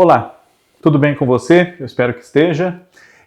Olá, tudo bem com você? Eu espero que esteja.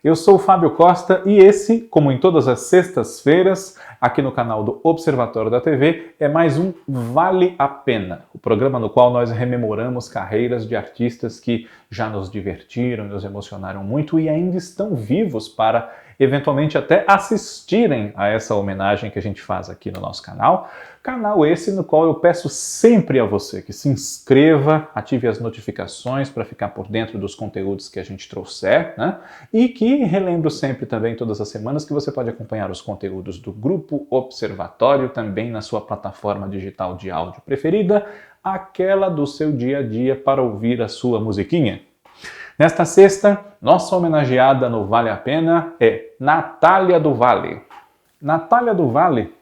Eu sou o Fábio Costa e esse, como em todas as sextas-feiras, aqui no canal do Observatório da TV, é mais um Vale a Pena, o programa no qual nós rememoramos carreiras de artistas que já nos divertiram, nos emocionaram muito e ainda estão vivos para eventualmente até assistirem a essa homenagem que a gente faz aqui no nosso canal. Canal esse no qual eu peço sempre a você que se inscreva, ative as notificações para ficar por dentro dos conteúdos que a gente trouxer, né? E que relembro sempre também todas as semanas que você pode acompanhar os conteúdos do Grupo Observatório também na sua plataforma digital de áudio preferida, aquela do seu dia a dia para ouvir a sua musiquinha. Nesta sexta, nossa homenageada no Vale a Pena é Natália do Vale. Natália do Vale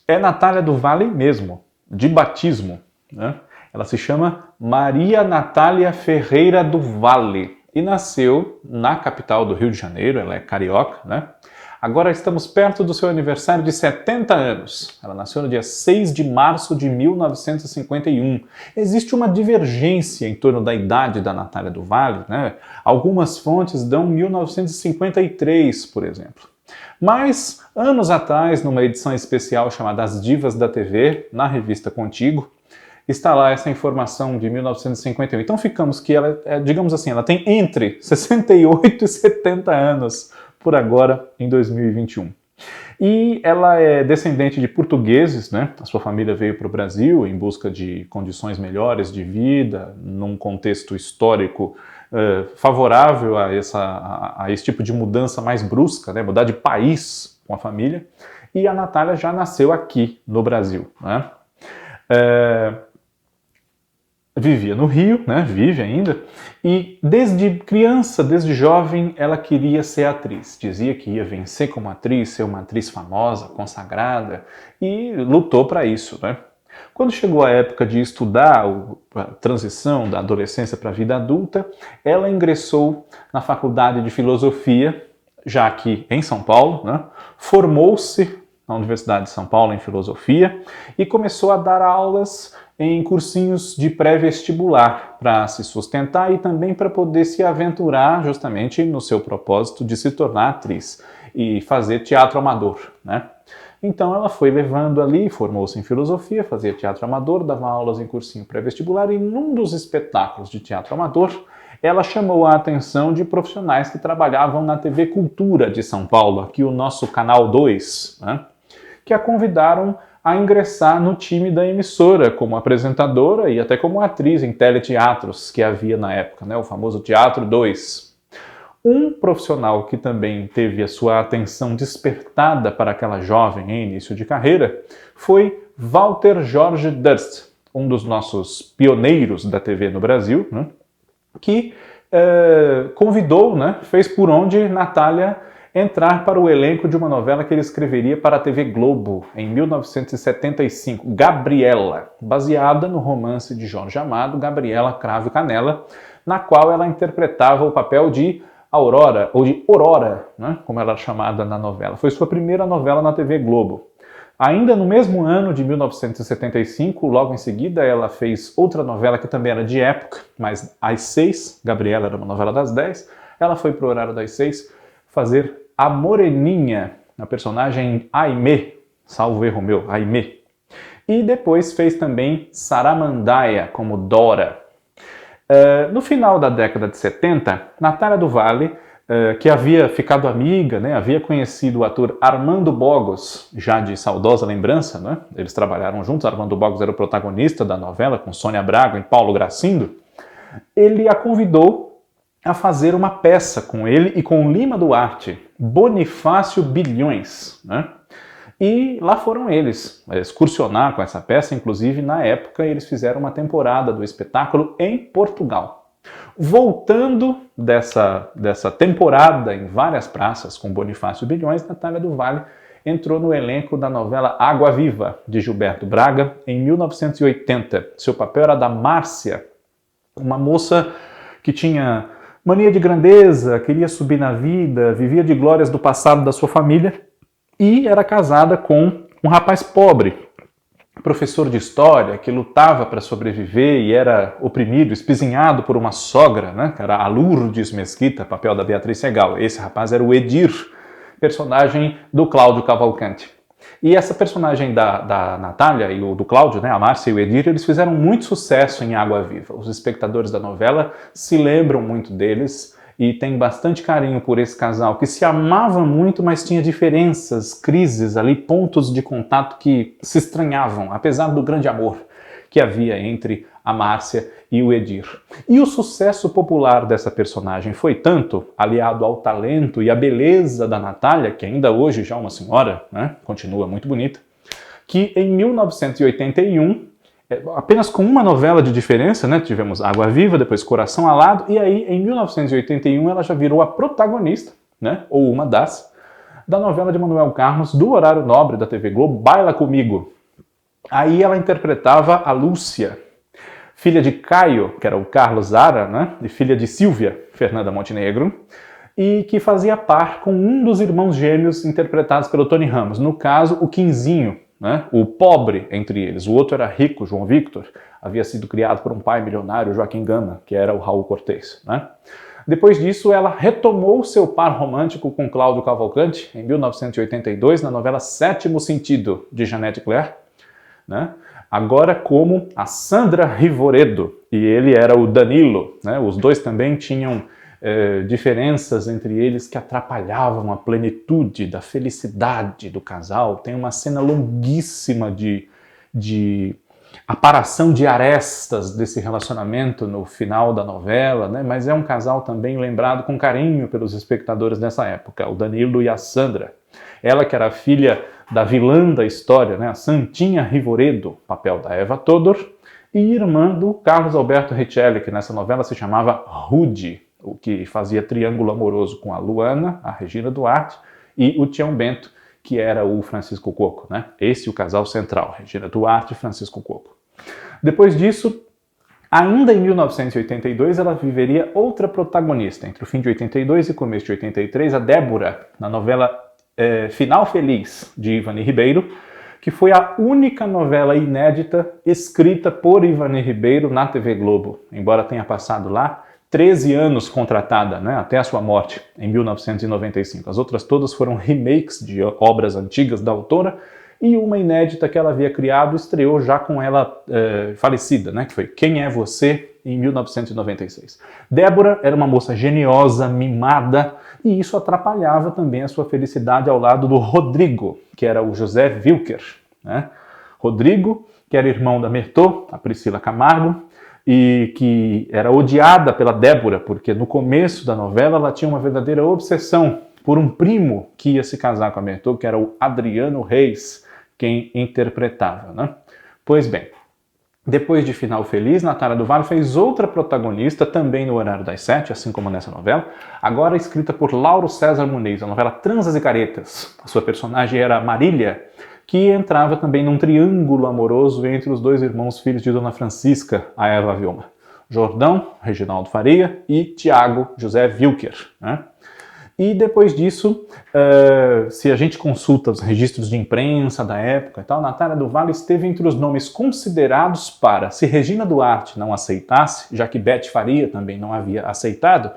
é Natália do Vale mesmo, de batismo, né? Ela se chama Maria Natália Ferreira do Vale e nasceu na capital do Rio de Janeiro, ela é carioca, né? Agora estamos perto do seu aniversário de 70 anos. Ela nasceu no dia 6 de março de 1951. Existe uma divergência em torno da idade da Natália do Vale, né? Algumas fontes dão 1953, por exemplo. Mas, anos atrás, numa edição especial chamada As Divas da TV, na revista Contigo, está lá essa informação de 1951. Então ficamos que ela, digamos assim, ela tem entre 68 e 70 anos por agora, em 2021. E ela é descendente de portugueses, né? A sua família veio para o Brasil em busca de condições melhores de vida, num contexto histórico favorável a esse tipo de mudança mais brusca, né? Mudar de país com a família. E a Natália já nasceu aqui no Brasil, né? Vivia no Rio, né? Vive ainda, e desde criança, desde jovem, ela queria ser atriz. Dizia que ia vencer como atriz, ser uma atriz famosa, consagrada, e lutou para isso, né? Quando chegou a época de estudar a transição da adolescência para a vida adulta, ela ingressou na Faculdade de Filosofia, já aqui em São Paulo, né? Formou-se na Universidade de São Paulo em Filosofia e começou a dar aulas em cursinhos de pré-vestibular para se sustentar e também para poder se aventurar justamente no seu propósito de se tornar atriz e fazer teatro amador, né? Então ela foi levando ali, formou-se em filosofia, fazia teatro amador, dava aulas em cursinho pré-vestibular e num dos espetáculos de teatro amador ela chamou a atenção de profissionais que trabalhavam na TV Cultura de São Paulo, aqui o nosso Canal 2, né? Que a convidaram a ingressar no time da emissora como apresentadora e até como atriz em teleteatros que havia na época, né? O famoso Teatro 2. Um profissional que também teve a sua atenção despertada para aquela jovem em início de carreira foi Walter Jorge Durst, um dos nossos pioneiros da TV no Brasil, né? Que convidou, né? Fez por onde Natália entrar para o elenco de uma novela que ele escreveria para a TV Globo em 1975, Gabriela, baseada no romance de Jorge Amado, Gabriela Cravo e Canela, na qual ela interpretava o papel de Aurora, ou de Aurora, né, como ela era chamada na novela. Foi sua primeira novela na TV Globo. Ainda no mesmo ano de 1975, logo em seguida, ela fez outra novela que também era de época, mas às 6, Gabriela era uma novela das 10, ela foi para o horário das 6, fazer a Moreninha, a personagem Aimee, salvo erro meu, Aimee. E depois fez também Saramandaia, como Dora. No final da década de 70, Natália do Vale, que havia ficado amiga, né, havia conhecido o ator Armando Bogos, já de saudosa lembrança, né? Eles trabalharam juntos, Armando Bogos era o protagonista da novela, com Sônia Braga e Paulo Gracindo. Ele a convidou a fazer uma peça com ele e com Lima Duarte, Bonifácio Bilhões, né? E lá foram eles excursionar com essa peça, inclusive na época eles fizeram uma temporada do espetáculo em Portugal. Voltando dessa temporada em várias praças com Bonifácio Bilhões, Natália do Vale entrou no elenco da novela Água Viva, de Gilberto Braga, em 1980. Seu papel era da Márcia, uma moça que tinha mania de grandeza, queria subir na vida, vivia de glórias do passado da sua família e era casada com um rapaz pobre, professor de história que lutava para sobreviver e era oprimido, espizinhado por uma sogra, né, que era a Lourdes Mesquita, papel da Beatriz Segal. Esse rapaz era o Edir, personagem do Cláudio Cavalcanti. E essa personagem da Natália e o do Cláudio, né, a Márcia e o Edir, eles fizeram muito sucesso em Água Viva. Os espectadores da novela se lembram muito deles e têm bastante carinho por esse casal, que se amava muito, mas tinha diferenças, crises ali, pontos de contato que se estranhavam, apesar do grande amor que havia entre a Márcia e o Edir. E o sucesso popular dessa personagem foi tanto, aliado ao talento e à beleza da Natália, que ainda hoje já é uma senhora, né, continua muito bonita, que em 1981, apenas com uma novela de diferença, né, tivemos Água Viva, depois Coração Alado, e aí em 1981 ela já virou a protagonista, né, ou uma das, da novela de Manuel Carlos, do horário nobre da TV Globo, Baila Comigo. Aí ela interpretava a Lúcia, filha de Caio, que era o Carlos Zara, né, e filha de Silvia, Fernanda Montenegro, e que fazia par com um dos irmãos gêmeos interpretados pelo Tony Ramos, no caso, o Quinzinho, né, o pobre entre eles. O outro era rico, João Victor, havia sido criado por um pai milionário, Joaquim Gama, que era o Raul Cortez, né. Depois disso, ela retomou seu par romântico com Cláudio Cavalcanti, em 1982, na novela Sétimo Sentido, de Janete Claire, né? Agora como a Sandra Rivoredo, e ele era o Danilo, né? Os dois também tinham diferenças entre eles que atrapalhavam a plenitude da felicidade do casal. Tem uma cena longuíssima de aparação de arestas desse relacionamento no final da novela, né? Mas é um casal também lembrado com carinho pelos espectadores dessa época, o Danilo e a Sandra. Ela que era filha da vilã da história, né, a Santinha Rivoredo, papel da Eva Todor, e irmã do Carlos Alberto Richelli, que nessa novela se chamava Rude, o que fazia triângulo amoroso com a Luana, a Regina Duarte, e o Tião Bento, que era o Francisco Coco, né? Esse é o casal central, Regina Duarte e Francisco Coco. Depois disso, ainda em 1982, ela viveria outra protagonista, entre o fim de 82 e começo de 83, a Débora, na novela Final Feliz, de Ivani Ribeiro, que foi a única novela inédita escrita por Ivani Ribeiro na TV Globo, embora tenha passado lá 13 anos contratada, né, até a sua morte, em 1995. As outras todas foram remakes de obras antigas da autora, e uma inédita que ela havia criado estreou já com ela falecida, né, que foi Quem é Você, em 1996. Débora era uma moça geniosa, mimada, e isso atrapalhava também a sua felicidade ao lado do Rodrigo, que era o José Wilker, né? Rodrigo, que era irmão da Mertô, a Priscila Camargo, e que era odiada pela Débora, porque no começo da novela ela tinha uma verdadeira obsessão por um primo que ia se casar com a Mertô, que era o Adriano Reis, quem interpretava, né? Pois bem, depois de Final Feliz, Natália do Vale fez outra protagonista, também no horário das 7, assim como nessa novela, agora escrita por Lauro César Muniz, a novela Transas e Caretas. A sua personagem era Marília, que entrava também num triângulo amoroso entre os dois irmãos filhos de Dona Francisca, a Eva Vilma. Jordão, Reginaldo Faria, e Tiago José Wilker, né? E depois disso, se a gente consulta os registros de imprensa da época e tal, Natália do Vale esteve entre os nomes considerados para, se Regina Duarte não aceitasse, já que Bete Faria também não havia aceitado,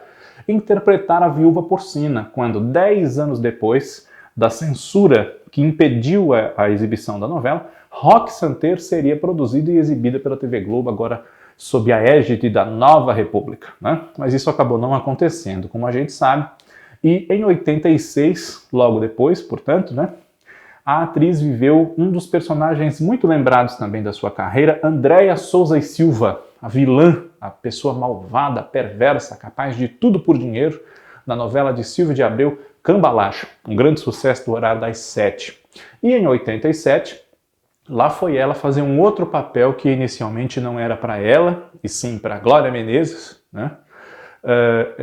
interpretar a Viúva Porcina, quando 10 anos depois da censura que impediu a exibição da novela, Roque Santer seria produzida e exibida pela TV Globo, agora sob a égide da Nova República, né? Mas isso acabou não acontecendo, como a gente sabe. E em 86, logo depois, portanto, né, a atriz viveu um dos personagens muito lembrados também da sua carreira, Andréia Souza e Silva, a vilã, a pessoa malvada, perversa, capaz de tudo por dinheiro, na novela de Silvio de Abreu, Cambalacho, um grande sucesso do horário das 7. E em 87, lá foi ela fazer um outro papel que inicialmente não era para ela, e sim para Glória Menezes, né?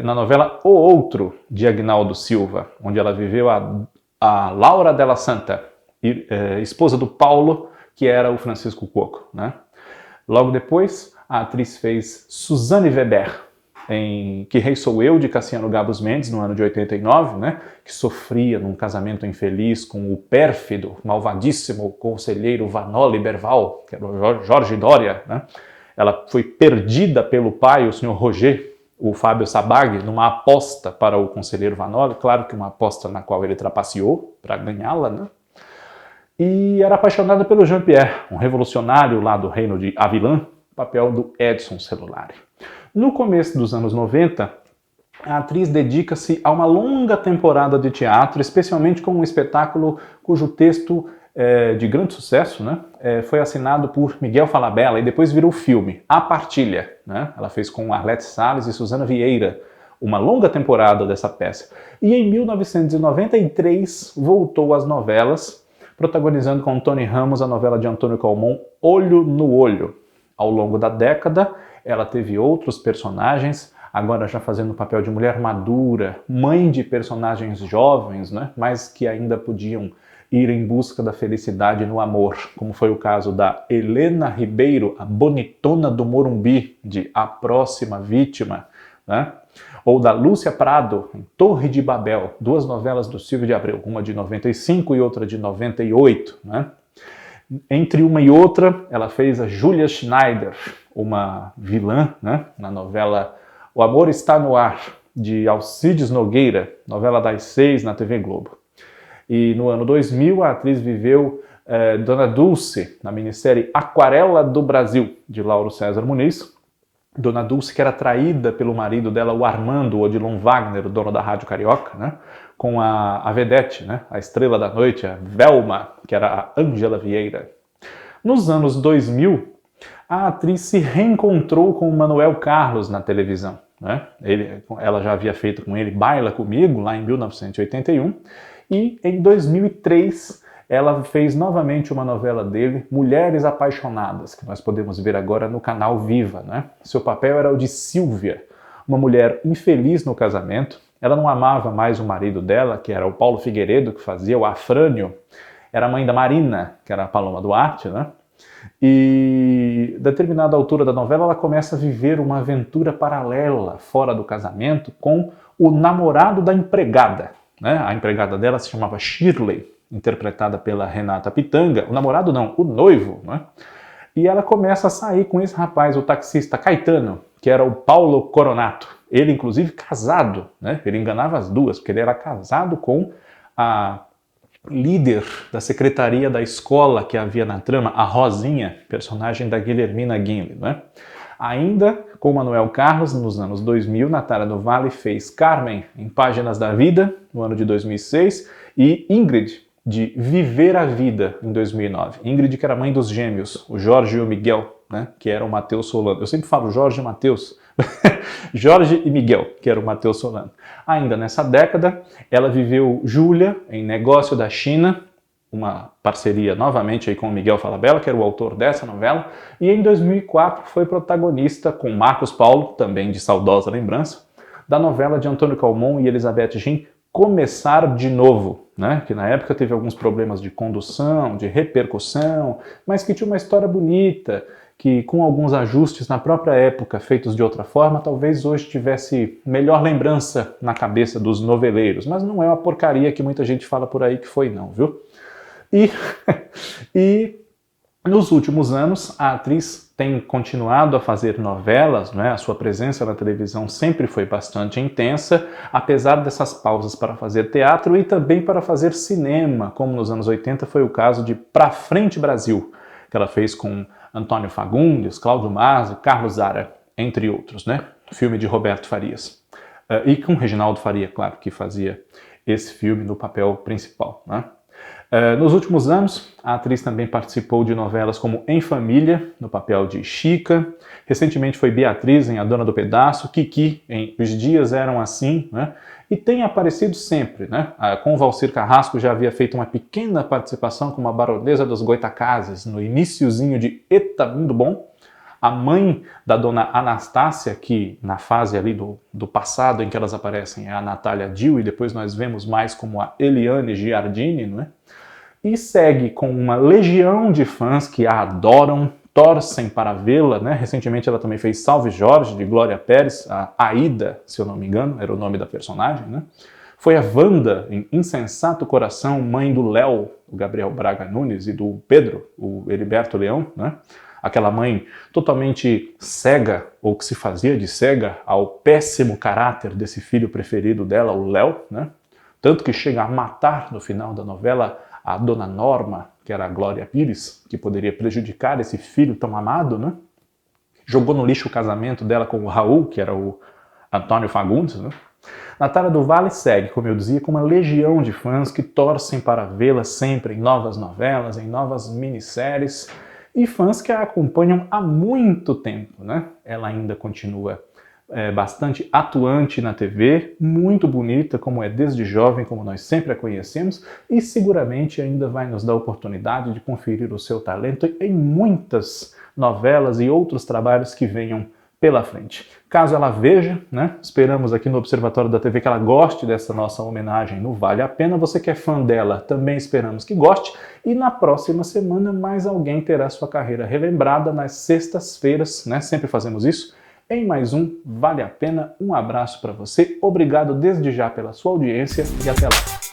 Na novela O Outro, de Agnaldo Silva, onde ela viveu a Laura Della Santa, esposa do Paulo, que era o Francisco Coco, né? Logo depois, a atriz fez Suzane Weber, Que Rei Sou Eu, de Cassiano Gabos Mendes, no ano de 89, né, que sofria num casamento infeliz com o pérfido, malvadíssimo conselheiro Vanoli Berval, que era o Jorge Doria, né? Ela foi perdida pelo pai, o senhor Roger, o Fábio Sabag, numa aposta para o conselheiro Vanoli, claro que uma aposta na qual ele trapaceou para ganhá-la, né? E era apaixonada pelo Jean-Pierre, um revolucionário lá do reino de Avilan, papel do Edson Celulari. No começo dos anos 90, a atriz dedica-se a uma longa temporada de teatro, especialmente com um espetáculo cujo texto de grande sucesso, né, foi assinado por Miguel Falabella e depois virou filme, A Partilha. Né? Ela fez com Arlete Salles e Suzana Vieira uma longa temporada dessa peça. E em 1993 voltou às novelas, protagonizando com Tony Ramos a novela de Antônio Calmon, Olho no Olho. Ao longo da década, ela teve outros personagens, agora já fazendo o papel de mulher madura, mãe de personagens jovens, né, mas que ainda podiam ir em busca da felicidade no amor, como foi o caso da Helena Ribeiro, a bonitona do Morumbi, de A Próxima Vítima, né? Ou da Lúcia Prado, em Torre de Babel, duas novelas do Silvio de Abreu, uma de 95 e outra de 98, né? Entre uma e outra, ela fez a Julia Schneider, uma vilã, né, na novela O Amor Está no Ar, de Alcides Nogueira, novela das 6 na TV Globo. E no ano 2000, a atriz viveu Dona Dulce, na minissérie Aquarela do Brasil, de Lauro César Muniz. Dona Dulce, que era traída pelo marido dela, o Armando Odilon Wagner, o dono da Rádio Carioca, né? Com a vedete, né? A estrela da noite, a Velma, que era a Ângela Vieira. Nos anos 2000, a atriz se reencontrou com o Manuel Carlos na televisão. Né? Ela já havia feito com ele Baila Comigo, lá em 1981, e em 2003 ela fez novamente uma novela dele, Mulheres Apaixonadas, que nós podemos ver agora no canal Viva. Né? Seu papel era o de Silvia, uma mulher infeliz no casamento. Ela não amava mais o marido dela, que era o Paulo Figueiredo, que fazia o Afrânio. Era a mãe da Marina, que era a Paloma Duarte, né? E a determinada altura da novela ela começa a viver uma aventura paralela fora do casamento com o namorado da empregada. Né? A empregada dela se chamava Shirley, interpretada pela Renata Pitanga. O namorado não, o noivo. Né? E ela começa a sair com esse rapaz, o taxista Caetano, que era o Paulo Coronato. Ele, inclusive, casado. Né? Ele enganava as duas, porque ele era casado com a líder da secretaria da escola que havia na trama, a Rosinha, personagem da Guilhermina Guinle. Né? Ainda com Manuel Carlos, nos anos 2000, Natália do Vale fez Carmen em Páginas da Vida, no ano de 2006, e Ingrid, de Viver a Vida, em 2009. Ingrid, que era mãe dos gêmeos, o Jorge e o Miguel, né? Que era o Matheus Solano. Eu sempre falo Jorge e Matheus. Jorge e Miguel, que era o Matheus Solano. Ainda nessa década, ela viveu Júlia em Negócio da China, uma parceria novamente aí com o Miguel Falabella, que era o autor dessa novela, e em 2004 foi protagonista com Marcos Paulo, também de saudosa lembrança, da novela de Antônio Calmon e Elizabeth Gin, Começar de Novo, né? Que na época teve alguns problemas de condução, de repercussão, mas que tinha uma história bonita, que com alguns ajustes na própria época, feitos de outra forma, talvez hoje tivesse melhor lembrança na cabeça dos noveleiros, mas não é uma porcaria que muita gente fala por aí que foi não, viu? E nos últimos anos, a atriz tem continuado a fazer novelas, né? A sua presença na televisão sempre foi bastante intensa, apesar dessas pausas para fazer teatro e também para fazer cinema, como nos anos 80 foi o caso de Pra Frente Brasil, que ela fez com Antônio Fagundes, Cláudio Mazzi, Carlos Zara, entre outros, né? Filme de Roberto Farias. E com Reginaldo Faria, claro, que fazia esse filme no papel principal, né? Nos últimos anos, a atriz também participou de novelas como Em Família, no papel de Chica. Recentemente foi Beatriz em A Dona do Pedaço, Kiki em Os Dias Eram Assim, né? E tem aparecido sempre, né? Com o Valcir Carrasco já havia feito uma pequena participação como a Baronesa dos Goitacazes, no iniciozinho de Eta Mundo Bom. A mãe da dona Anastácia, que na fase ali do passado em que elas aparecem é a Natália Dill, e depois nós vemos mais como a Eliane Giardini, não é? E segue com uma legião de fãs que a adoram, torcem para vê-la, né? Recentemente ela também fez Salve Jorge, de Glória Pérez, a Aida, se eu não me engano, era o nome da personagem, né? Foi a Wanda, em Insensato Coração, mãe do Léo, o Gabriel Braga Nunes, e do Pedro, o Heriberto Leão, né? Aquela mãe totalmente cega, ou que se fazia de cega, ao péssimo caráter desse filho preferido dela, o Léo, né? Tanto que chega a matar, no final da novela, a dona Norma, que era a Glória Pires, que poderia prejudicar esse filho tão amado, né? Jogou no lixo o casamento dela com o Raul, que era o Antônio Fagundes, né? Natália do Vale segue, como eu dizia, com uma legião de fãs que torcem para vê-la sempre em novas novelas, em novas minisséries, e fãs que a acompanham há muito tempo, né? Ela ainda continua bastante atuante na TV, muito bonita, como é desde jovem, como nós sempre a conhecemos, e seguramente ainda vai nos dar a oportunidade de conferir o seu talento em muitas novelas e outros trabalhos que venham pela frente. Caso ela veja, né, esperamos aqui no Observatório da TV que ela goste dessa nossa homenagem no Vale a Pena. Você que é fã dela, também esperamos que goste. E na próxima semana, mais alguém terá sua carreira relembrada nas sextas-feiras, né? Sempre fazemos isso. Em mais um Vale a Pena. Um abraço para você. Obrigado desde já pela sua audiência e até lá.